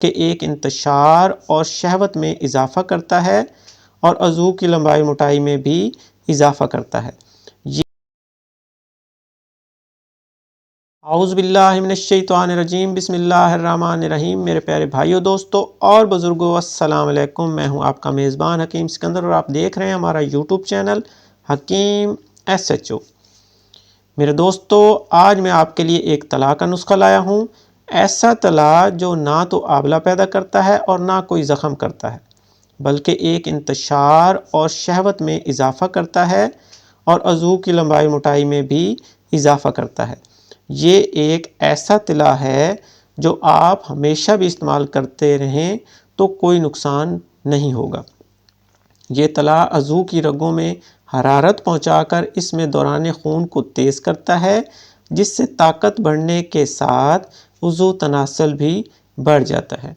کہ ایک انتشار اور شہوت میں اضافہ کرتا ہے اور عضو کی لمبائی موٹائی میں بھی اضافہ کرتا ہے۔ اعوذ باللہ من الشیطان الرجیم، بسم اللہ الرحمن الرحیم۔ میرے پیارے بھائیوں، دوستوں اور بزرگوں، السلام علیکم۔ میں ہوں آپ کا میزبان حکیم سکندر اور آپ دیکھ رہے ہیں ہمارا یوٹیوب چینل حکیم SHO۔ میرے دوستو، آج میں آپ کے لیے ایک طلاء کا نسخہ لایا ہوں، ایسا طلاء جو نہ تو آبلہ پیدا کرتا ہے اور نہ کوئی زخم کرتا ہے، بلکہ ایک انتشار اور شہوت میں اضافہ کرتا ہے اور عضو کی لمبائی موٹائی میں بھی اضافہ کرتا ہے۔ یہ ایک ایسا طلاء ہے جو آپ ہمیشہ بھی استعمال کرتے رہیں تو کوئی نقصان نہیں ہوگا۔ یہ طلاء عضو کی رگوں میں حرارت پہنچا کر اس میں دوران خون کو تیز کرتا ہے، جس سے طاقت بڑھنے کے ساتھ عضو تناسل بھی بڑھ جاتا ہے۔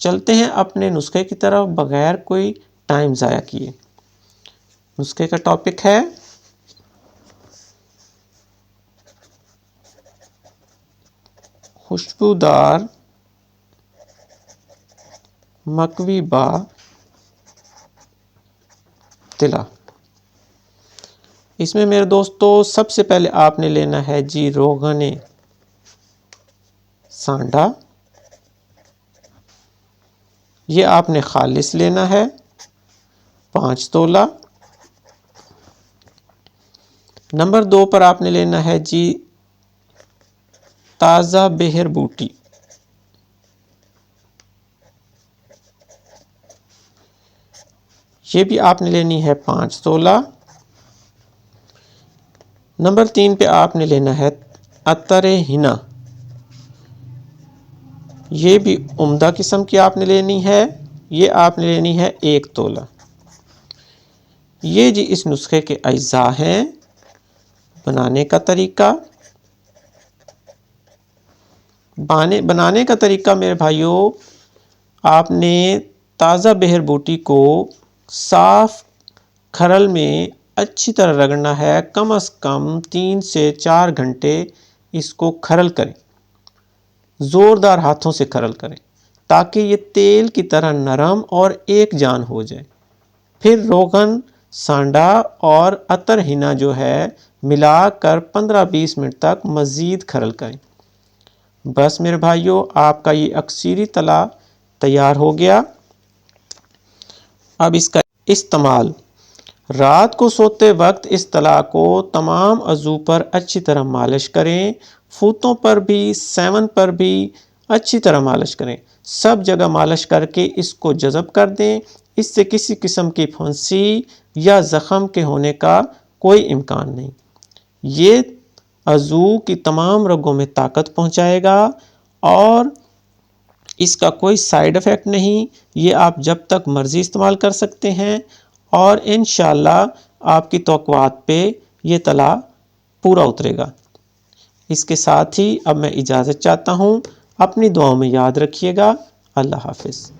چلتے ہیں اپنے نسخے کی طرف بغیر کوئی ٹائم ضائع کیے۔ نسخے کا ٹاپک ہے خوشبودار مکویبا طلاء۔ اس میں میرے دوستو سب سے پہلے آپ نے لینا ہے جی روغن سانڈا۔ یہ آپ نے خالص لینا ہے 5 تولہ۔ نمبر 2 پر آپ نے لینا ہے جی تازہ بہر بوٹی۔ یہ بھی آپ نے لینی ہے 5 تولہ۔ نمبر 3 پہ آپ نے لینا ہے عطر حنا۔ یہ بھی عمدہ قسم کی آپ نے لینی ہے، یہ آپ نے لینی ہے 1 تولہ۔ یہ جی اس نسخے کے اجزاء ہیں۔ بنانے کا طریقہ، بنانے کا طریقہ میرے بھائیوں، آپ نے تازہ بہر بوٹی کو صاف کھرل میں اچھی طرح رگڑنا ہے، کم از کم 3 سے 4 گھنٹے اس کو کھرل کریں، زوردار ہاتھوں سے کھرل کریں تاکہ یہ تیل کی طرح نرم اور ایک جان ہو جائے۔ پھر روغن سانڈا اور عطر حنا جو ہے ملا کر 15-20 منٹ تک مزید کھرل کریں۔ بس میرے بھائیوں، آپ کا یہ اکسیری طلاء تیار ہو گیا۔ اب اس کا استعمال، رات کو سوتے وقت اس طلاء کو تمام عضو پر اچھی طرح مالش کریں، فوتوں پر بھی، سیون پر بھی اچھی طرح مالش کریں۔ سب جگہ مالش کر کے اس کو جذب کر دیں، اس سے کسی قسم کی پھنسی یا زخم کے ہونے کا کوئی امکان نہیں۔ یہ عضو کی تمام رگوں میں طاقت پہنچائے گا اور اس کا کوئی سائیڈ ایفیکٹ نہیں۔ یہ آپ جب تک مرضی استعمال کر سکتے ہیں اور انشاءاللہ آپ کی توقعات پہ یہ طلاء پورا اترے گا۔ اس کے ساتھ ہی اب میں اجازت چاہتا ہوں، اپنی دعاؤں میں یاد رکھیے گا۔ اللہ حافظ۔